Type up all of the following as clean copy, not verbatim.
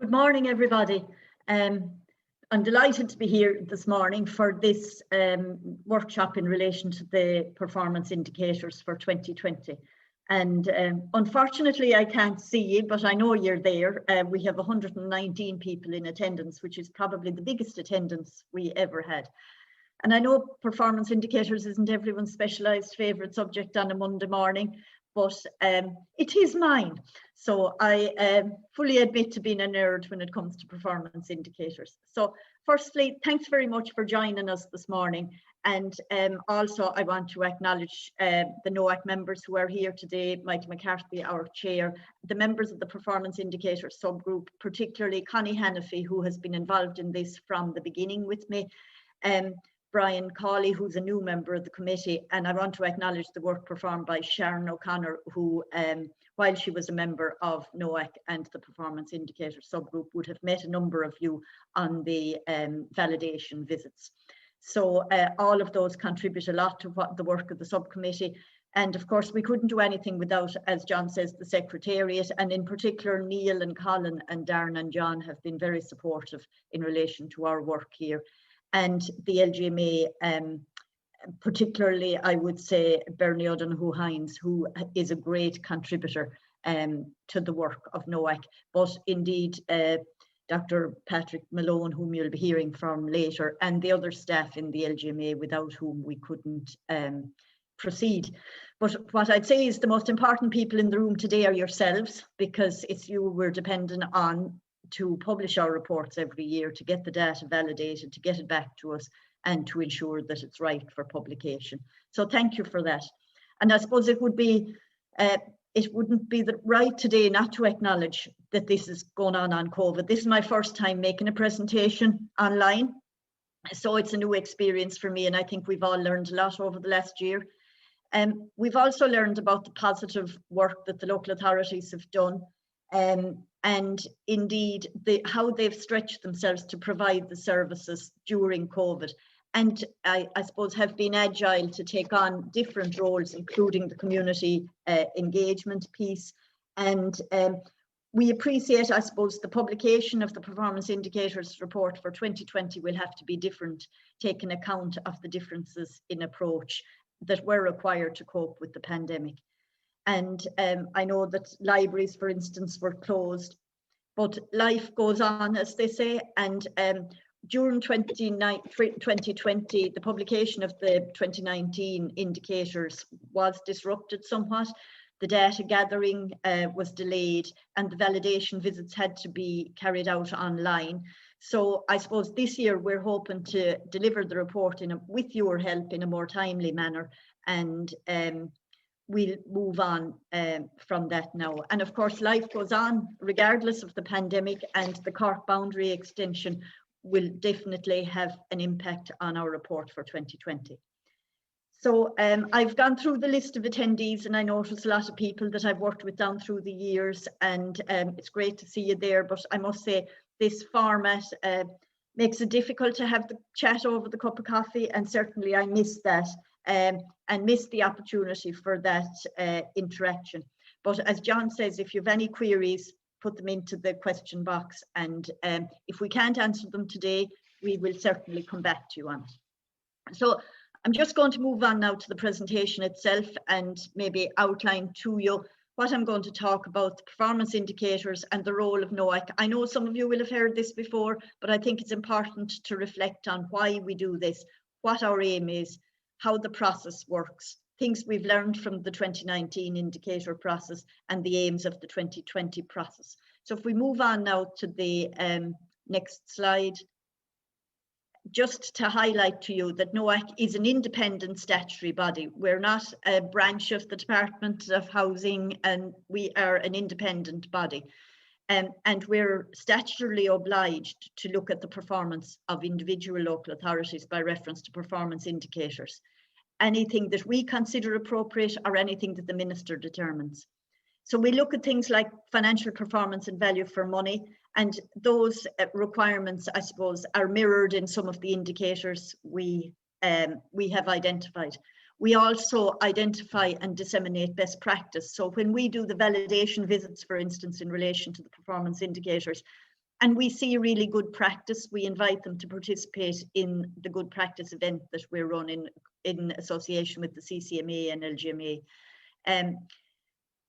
Good morning, everybody. I'm delighted to be here this morning for this workshop in relation to the performance indicators for 2020. And unfortunately, I can't see you, but I know you're there. We have 119 people in attendance, which is probably the biggest attendance we ever had. And I know performance indicators isn't everyone's specialised favourite subject on a Monday morning, but it is mine. So I fully admit to being a nerd when it comes to performance indicators. So firstly, thanks very much for joining us this morning. And also I want to acknowledge the NOAC members who are here today, Mike McCarthy, our chair, the members of the performance indicator subgroup, particularly Connie Hannafy, who has been involved in this from the beginning with me. Brian Cawley, who's a new member of the committee, and I want to acknowledge the work performed by Sharon O'Connor, who, while she was a member of NOAC and the Performance Indicator subgroup, would have met a number of you on the validation visits. So all of those contribute a lot to what the work of the subcommittee. And of course, we couldn't do anything without, as John says, the Secretariat, and in particular, Neil and Colin and Darren and John have been very supportive in relation to our work here. And the LGMA, particularly, I would say, Bernie O'Donoghue-Hines, who is a great contributor to the work of NOAC, but indeed Dr. Patrick Malone, whom you'll be hearing from later, and the other staff in the LGMA, without whom we couldn't proceed. But what I'd say is the most important people in the room today are yourselves, because it's you we're dependent on to publish our reports every year, to get the data validated, to get it back to us, and to ensure that it's right for publication. So thank you for that. And I suppose it wouldn't be right today not to acknowledge that this is going on COVID. This is my first time making a presentation online, so it's a new experience for me, and I think we've all learned a lot over the last year. We've also learned about the positive work that the local authorities have done, and indeed how they've stretched themselves to provide the services during COVID, and I suppose have been agile to take on different roles, including the community engagement piece. And we appreciate, I suppose, the publication of the Performance Indicators report for 2020 will have to be different, taking account of the differences in approach that were required to cope with the pandemic. And I know that libraries, for instance, were closed, but life goes on, as they say. And during 2020, the publication of the 2019 indicators was disrupted somewhat. The data gathering was delayed, and the validation visits had to be carried out online. So I suppose this year we're hoping to deliver the report with your help in a more timely manner, and we'll move on from that now. And of course, life goes on regardless of the pandemic, and the Cork boundary extension will definitely have an impact on our report for 2020. So I've gone through the list of attendees, and I noticed a lot of people that I've worked with down through the years, and it's great to see you there. But I must say, this format makes it difficult to have the chat over the cup of coffee, and certainly I miss that. And miss the opportunity for that interaction. But as John says, if you have any queries, put them into the question box, and if we can't answer them today, we will certainly come back to you on it. So I'm just going to move on now to the presentation itself, and maybe outline to you what I'm going to talk about, the performance indicators and the role of NOAC. I know some of you will have heard this before, but I think it's important to reflect on why we do this, what our aim is, how the process works, things we've learned from the 2019 indicator process, and the aims of the 2020 process. So if we move on now to the next slide, just to highlight to you that NOAC is an independent statutory body. We're not a branch of the Department of Housing, and we are an independent body. And we're statutorily obliged to look at the performance of individual local authorities by reference to performance indicators. Anything that we consider appropriate, or anything that the Minister determines. So we look at things like financial performance and value for money, and those requirements, I suppose, are mirrored in some of the indicators we have identified. We also identify and disseminate best practice. So when we do the validation visits, for instance, in relation to the performance indicators, And we see really good practice. We invite them to participate in the good practice event that we're running in association with the CCMA and LGMA.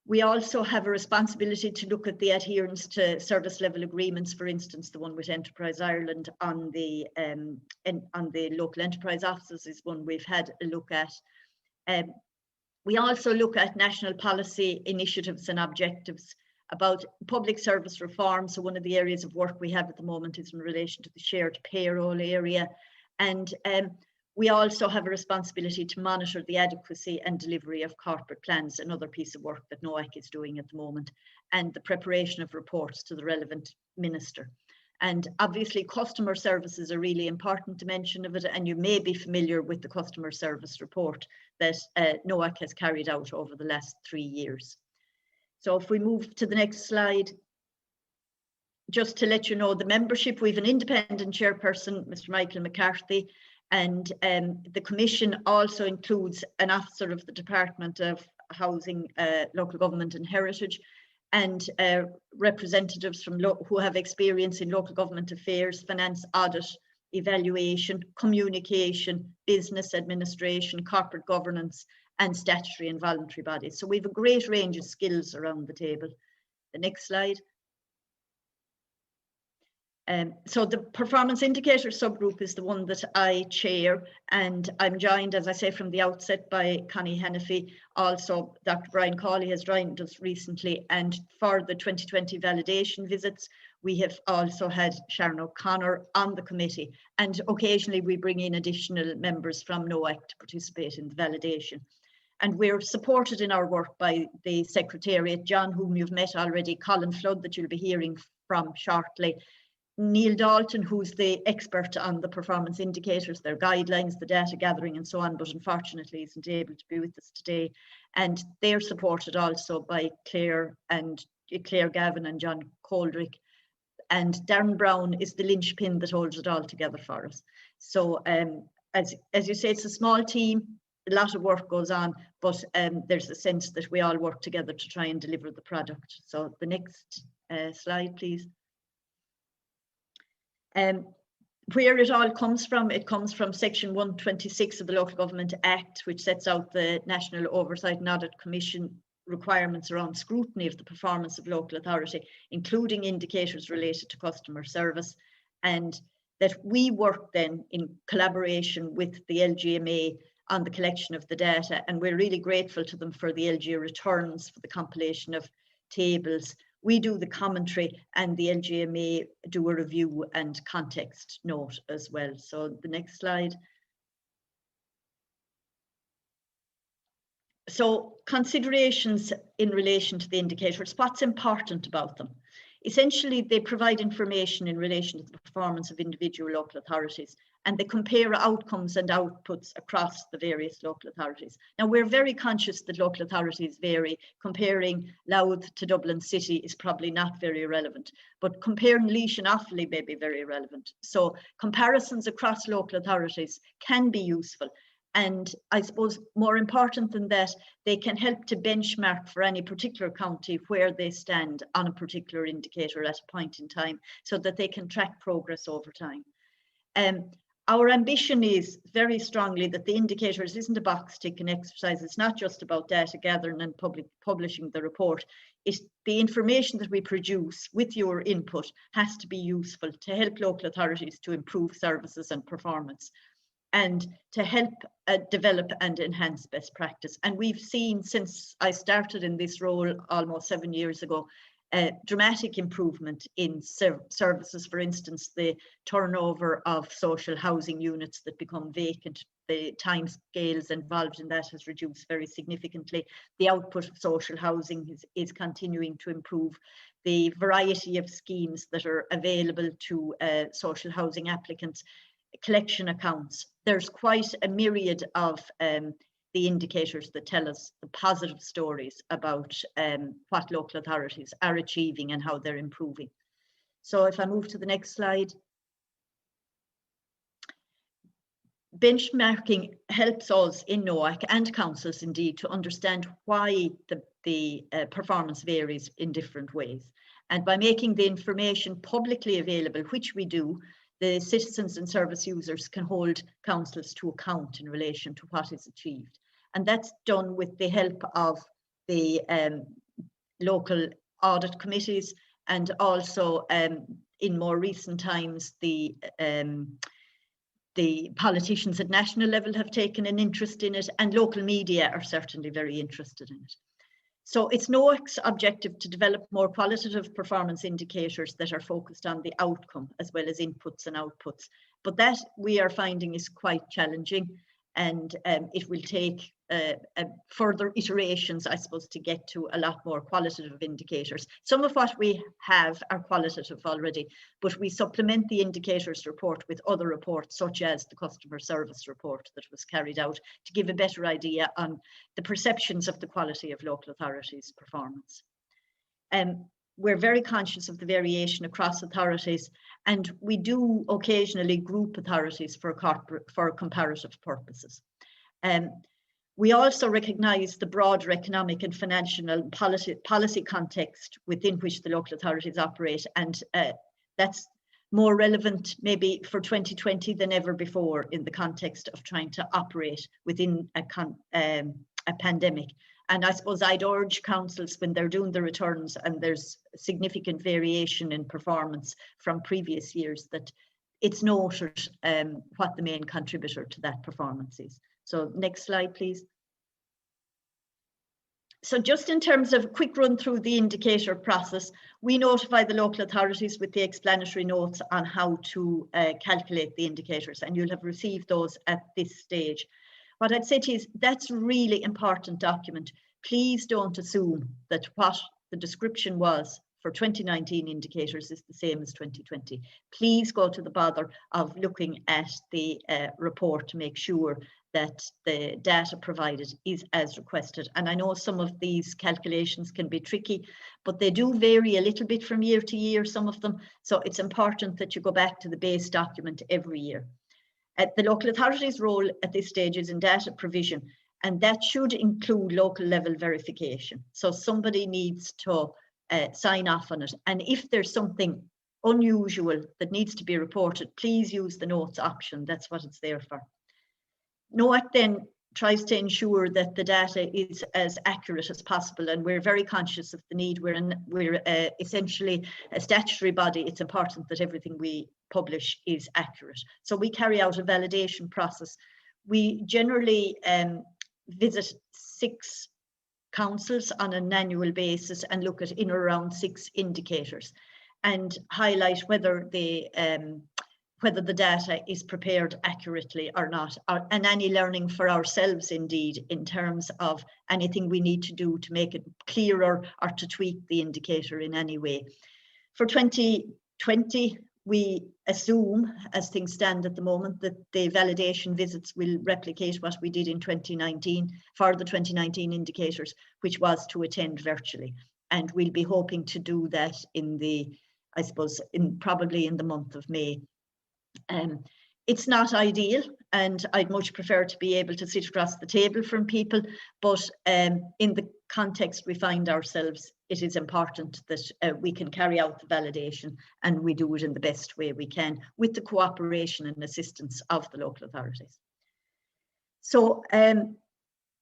We also have a responsibility to look at the adherence to service level agreements, for instance, the one with Enterprise Ireland on the local enterprise offices is one we've had a look at. We also look at national policy initiatives and objectives about public service reform. So one of the areas of work we have at the moment is in relation to the shared payroll area. And we also have a responsibility to monitor the adequacy and delivery of corporate plans, another piece of work that NOAC is doing at the moment, and the preparation of reports to the relevant minister. And obviously customer service is a really important dimension of it, and you may be familiar with the customer service report that NOAC has carried out over the last 3 years. So if we move to the next slide, just to let you know the membership, we have an independent chairperson, Mr. Michael McCarthy, and the commission also includes an officer of the Department of Housing, Local Government and Heritage, and representatives from who have experience in local government affairs, finance, audit, evaluation, communication, business administration, corporate governance, and statutory and voluntary bodies. So we have a great range of skills around the table. The next slide. So the performance indicator subgroup is the one that I chair, and I'm joined, as I say from the outset, by Connie Hennefy. Also, Dr. Brian Cawley has joined us recently, and for the 2020 validation visits, we have also had Sharon O'Connor on the committee, and occasionally we bring in additional members from NOAC to participate in the validation. And we're supported in our work by the Secretariat, John, whom you've met already, Colin Flood, that you'll be hearing from shortly, Neil Dalton, who's the expert on the performance indicators, their guidelines, the data gathering and so on, but unfortunately isn't able to be with us today. And they're supported also by Claire Gavin and John Coldrick. And Darren Brown is the linchpin that holds it all together for us. So as you say, it's a small team, a lot of work goes on, but there's a sense that we all work together to try and deliver the product. So the next slide, please. Where it all comes from, it comes from section 126 of the Local Government Act, which sets out the National Oversight and Audit Commission requirements around scrutiny of the performance of local authority, including indicators related to customer service, and that we work then in collaboration with the LGMA on the collection of the data, and we're really grateful to them for the LGA returns, for the compilation of tables. We do the commentary, and the LGMA do a review and context note as well. So the next slide. So considerations in relation to the indicators, what's important about them? Essentially, they provide information in relation to the performance of individual local authorities, and they compare outcomes and outputs across the various local authorities. Now, we're very conscious that local authorities vary. Comparing Louth to Dublin City is probably not very relevant, but comparing Laois and Offaly may be very relevant. So comparisons across local authorities can be useful. And I suppose more important than that, they can help to benchmark for any particular county where they stand on a particular indicator at a point in time, so that they can track progress over time. Our ambition is very strongly that the indicators isn't a box ticking exercise. It's not just about data gathering and publishing the report. It's the information that we produce with your input has to be useful to help local authorities to improve services and performance, and to help develop and enhance best practice. And we've seen, since I started in this role almost 7 years ago, dramatic improvement in services. For instance, the turnover of social housing units that become vacant, the time scales involved in that has reduced very significantly. The output of social housing is continuing to improve. The variety of schemes that are available to social housing applicants, collection accounts. There's quite a myriad of the indicators that tell us the positive stories about what local authorities are achieving and how they're improving. So if I move to the next slide. Benchmarking helps us in NOAC and councils indeed to understand why the the performance varies in different ways. And by making the information publicly available, which we do, the citizens and service users can hold councils to account in relation to what is achieved. And that's done with the help of the local audit committees, and also in more recent times, the politicians at national level have taken an interest in it, and local media are certainly very interested in it. So it's NOAC's objective to develop more qualitative performance indicators that are focused on the outcome as well as inputs and outputs. But that we are finding is quite challenging, and it will take further iterations, I suppose, to get to a lot more qualitative indicators. Some of what we have are qualitative already, but we supplement the indicators report with other reports, such as the customer service report that was carried out, to give a better idea on the perceptions of the quality of local authorities' performance. We're very conscious of the variation across authorities, and we do occasionally group authorities for comparative purposes. We also recognise the broader economic and financial and policy context within which the local authorities operate, and that's more relevant maybe for 2020 than ever before in the context of trying to operate within a pandemic. And I suppose I'd urge councils, when they're doing the returns and there's significant variation in performance from previous years, that it's noted what the main contributor to that performance is. So next slide, please. So just in terms of a quick run through the indicator process, we notify the local authorities with the explanatory notes on how to calculate the indicators, and you'll have received those at this stage. What I'd say to you is that's a really important document. Please don't assume that what the description was for 2019 indicators is the same as 2020. Please go to the bother of looking at the report to make sure that the data provided is as requested. And I know some of these calculations can be tricky, but they do vary a little bit from year to year, some of them. So it's important that you go back to the base document every year. The local authority's role at this stage is in data provision, and that should include local level verification. So somebody needs to sign off on it. And if there's something unusual that needs to be reported, please use the notes option. That's what it's there for. NOAC then tries to ensure that the data is as accurate as possible, and we're very conscious of the need. We're essentially a statutory body. It's important that everything we publish is accurate. So we carry out a validation process. We generally visit 6 councils on an annual basis and look at in or around 6 indicators and highlight whether the data is prepared accurately or not, and any learning for ourselves indeed in terms of anything we need to do to make it clearer or to tweak the indicator in any way. For 2020, we assume, as things stand at the moment, that the validation visits will replicate what we did in 2019 for the 2019 indicators, which was to attend virtually. And we'll be hoping to do that in the, I suppose, probably in the month of May. It's not ideal, and I'd much prefer to be able to sit across the table from people, but in the context we find ourselves, it is important that we can carry out the validation, and we do it in the best way we can with the cooperation and assistance of the local authorities. So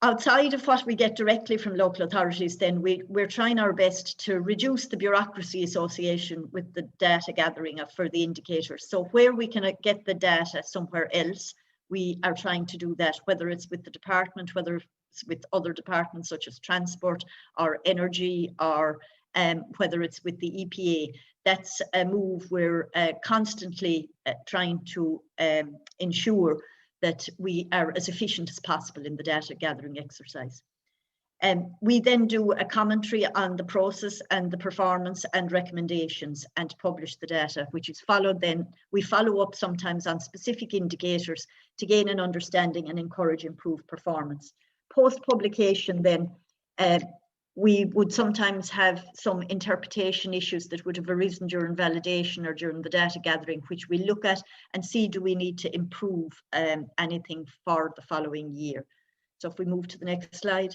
outside of what we get directly from local authorities, then we're trying our best to reduce the bureaucracy association with the data gathering for the indicators. So where we can get the data somewhere else, we are trying to do that, whether it's with the department, whether it's with other departments such as transport or energy, or whether it's with the EPA. That's a move we're constantly trying to ensure that we are as efficient as possible in the data gathering exercise. We then do a commentary on the process and the performance and recommendations and publish the data, which is followed then. We follow up sometimes on specific indicators to gain an understanding and encourage improved performance. Post-publication then, we would sometimes have some interpretation issues that would have arisen during validation or during the data gathering, which we look at and see, do we need to improve anything for the following year? So if we move to the next slide.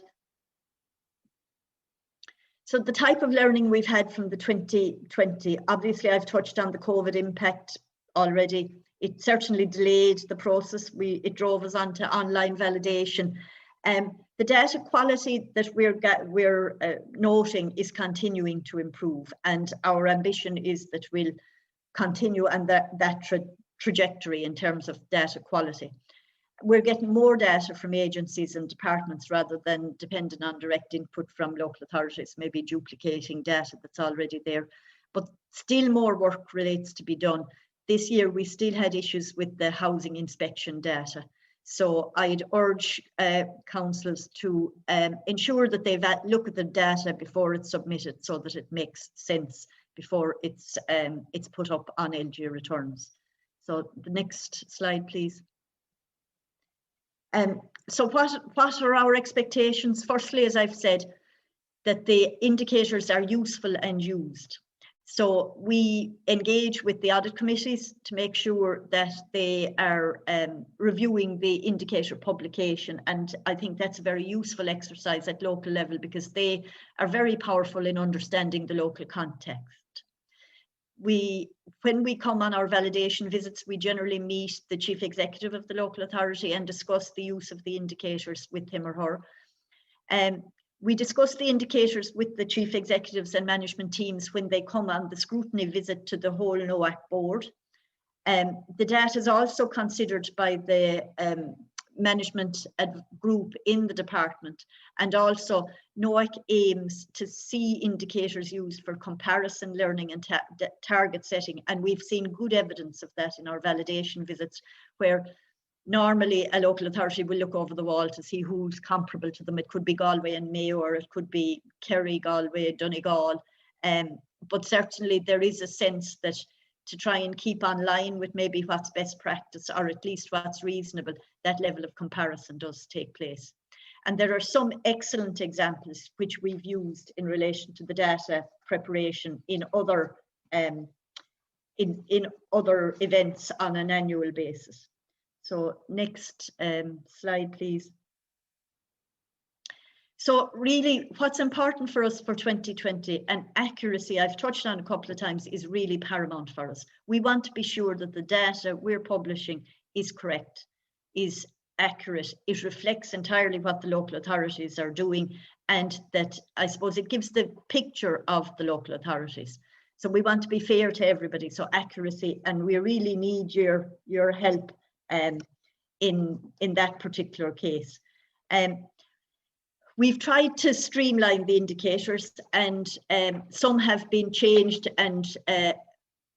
So the type of learning we've had from the 2020, obviously I've touched on the COVID impact already. It certainly delayed the process. It drove us onto online validation. The data quality that we're noting is continuing to improve, and our ambition is that we'll continue on that trajectory in terms of data quality. We're getting more data from agencies and departments rather than dependent on direct input from local authorities, maybe duplicating data that's already there. But still more work relates to be done. This year, we still had issues with the housing inspection data. So I'd urge councils to ensure that they look at the data before it's submitted so that it makes sense before it's put up on LG returns. So the next slide, please. So what are our expectations? Firstly, as I've said, that the indicators are useful and used. So we engage with the audit committees to make sure that they are reviewing the indicator publication. And I think that's a very useful exercise at local level because they are very powerful in understanding the local context. When we come on our validation visits, we generally meet the chief executive of the local authority and discuss the use of the indicators with him or her. We discuss the indicators with the chief executives and management teams when they come on the scrutiny visit to the whole NOAC board. The data is also considered by the management group in the department, and also NOAC aims to see indicators used for comparison learning and target setting, and we've seen good evidence of that in our validation visits, where normally a local authority will look over the wall to see who's comparable to them. It could be Galway and Mayo, or it could be Kerry, Galway, Donegal, but certainly there is a sense that to try and keep on line with maybe what's best practice, or at least what's reasonable, that level of comparison does take place. And there are some excellent examples which we've used in relation to the data preparation in other other events on an annual basis. So next slide, please. So really what's important for us for 2020, and accuracy, I've touched on a couple of times, is really paramount for us. We want to be sure that the data we're publishing is correct, is accurate, it reflects entirely what the local authorities are doing, and that I suppose it gives the picture of the local authorities. So we want to be fair to everybody, so accuracy, and we really need your help in that particular case. We've tried to streamline the indicators, and some have been changed and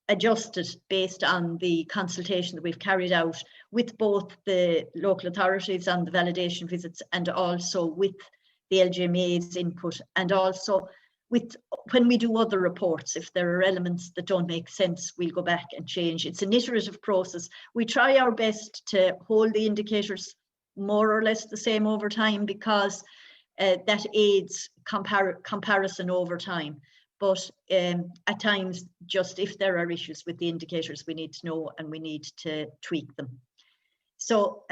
adjusted based on the consultation that we've carried out with both the local authorities on the validation visits, and also with the LGMA's input, and also with when we do other reports. If there are elements that don't make sense, we'll go back and change. It's an iterative process. We try our best to hold the indicators more or less the same over time, because that aids comparison over time. But at times, just if there are issues with the indicators, we need to know and we need to tweak them. So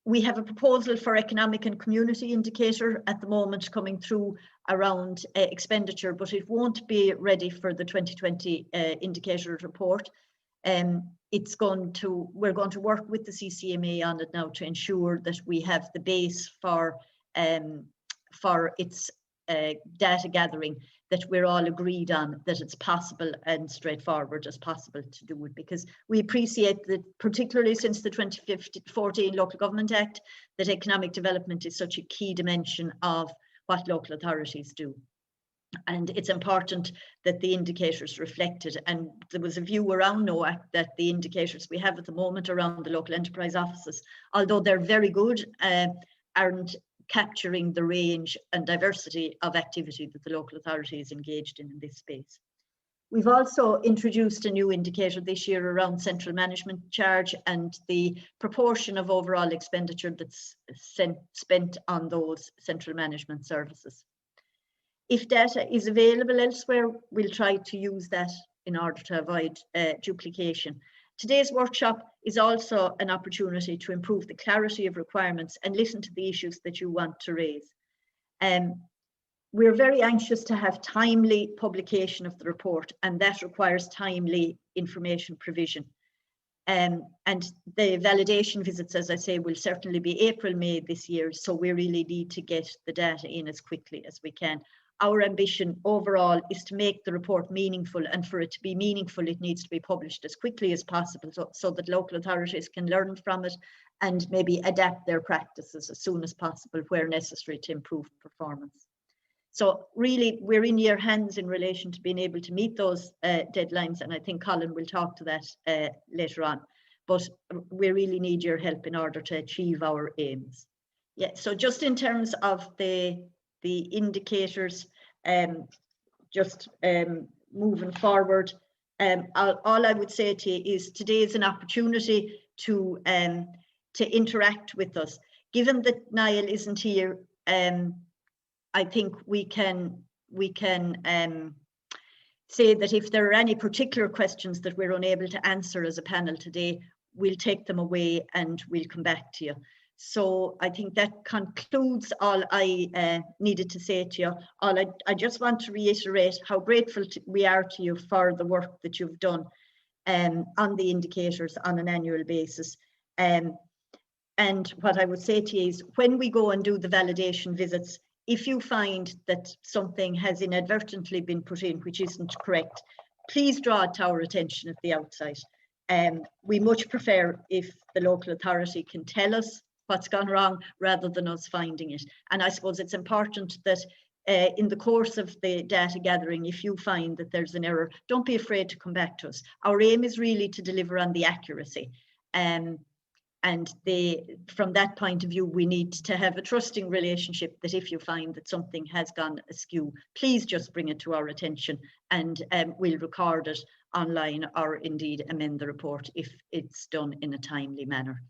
we have a proposal for economic and community indicator at the moment coming through around expenditure, but it won't be ready for the 2020 indicator report. We're going to work with the CCMA on it now to ensure that we have the base for its data gathering, that we're all agreed on, that it's possible and straightforward as possible to do it, because we appreciate that, particularly since the 2014 Local Government Act, that economic development is such a key dimension of what local authorities do. And it's important that the indicators reflected, and there was a view around NOAC that the indicators we have at the moment around the local enterprise offices, although they're very good, aren't capturing the range and diversity of activity that the local authority is engaged in this space. We've also introduced a new indicator this year around central management charge and the proportion of overall expenditure that's spent on those central management services. If data is available elsewhere, we'll try to use that in order to avoid duplication. Today's workshop is also an opportunity to improve the clarity of requirements and listen to the issues that you want to raise. we're very anxious to have timely publication of the report, and that requires timely information provision. And the validation visits, as I say, will certainly be April, May this year. So we really need to get the data in as quickly as we can. Our ambition overall is to make the report meaningful, and for it to be meaningful, it needs to be published as quickly as possible so that local authorities can learn from it and maybe adapt their practices as soon as possible where necessary to improve performance. So really, we're in your hands in relation to being able to meet those deadlines, and I think Colin will talk to that later on. But we really need your help in order to achieve our aims. Yeah. So just in terms of the indicators, just moving forward, all I would say to you is today is an opportunity to interact with us. Given that Niall isn't here, I think we can say that if there are any particular questions that we're unable to answer as a panel today, we'll take them away and we'll come back to you. So I think that concludes all I needed to say to you. I just want to reiterate how grateful we are to you for the work that you've done on the indicators on an annual basis. And what I would say to you is, when we go and do the validation visits, if you find that something has inadvertently been put in which isn't correct, please draw it to our attention at the outset. We much prefer if the local authority can tell us what's gone wrong rather than us finding it. And I suppose it's important that in the course of the data gathering, if you find that there's an error, don't be afraid to come back to us. Our aim is really to deliver on the accuracy. And from that point of view, we need to have a trusting relationship that if you find that something has gone askew, please just bring it to our attention, and we'll record it online or indeed amend the report if it's done in a timely manner.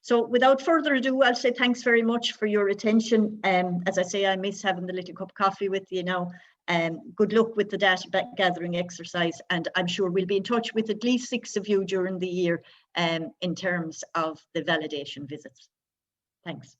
So without further ado, I'll say thanks very much for your attention. As I say, I miss having the little cup of coffee with you now. Good luck with the data gathering exercise, and I'm sure we'll be in touch with at least 6 of you during the year in terms of the validation visits. Thanks.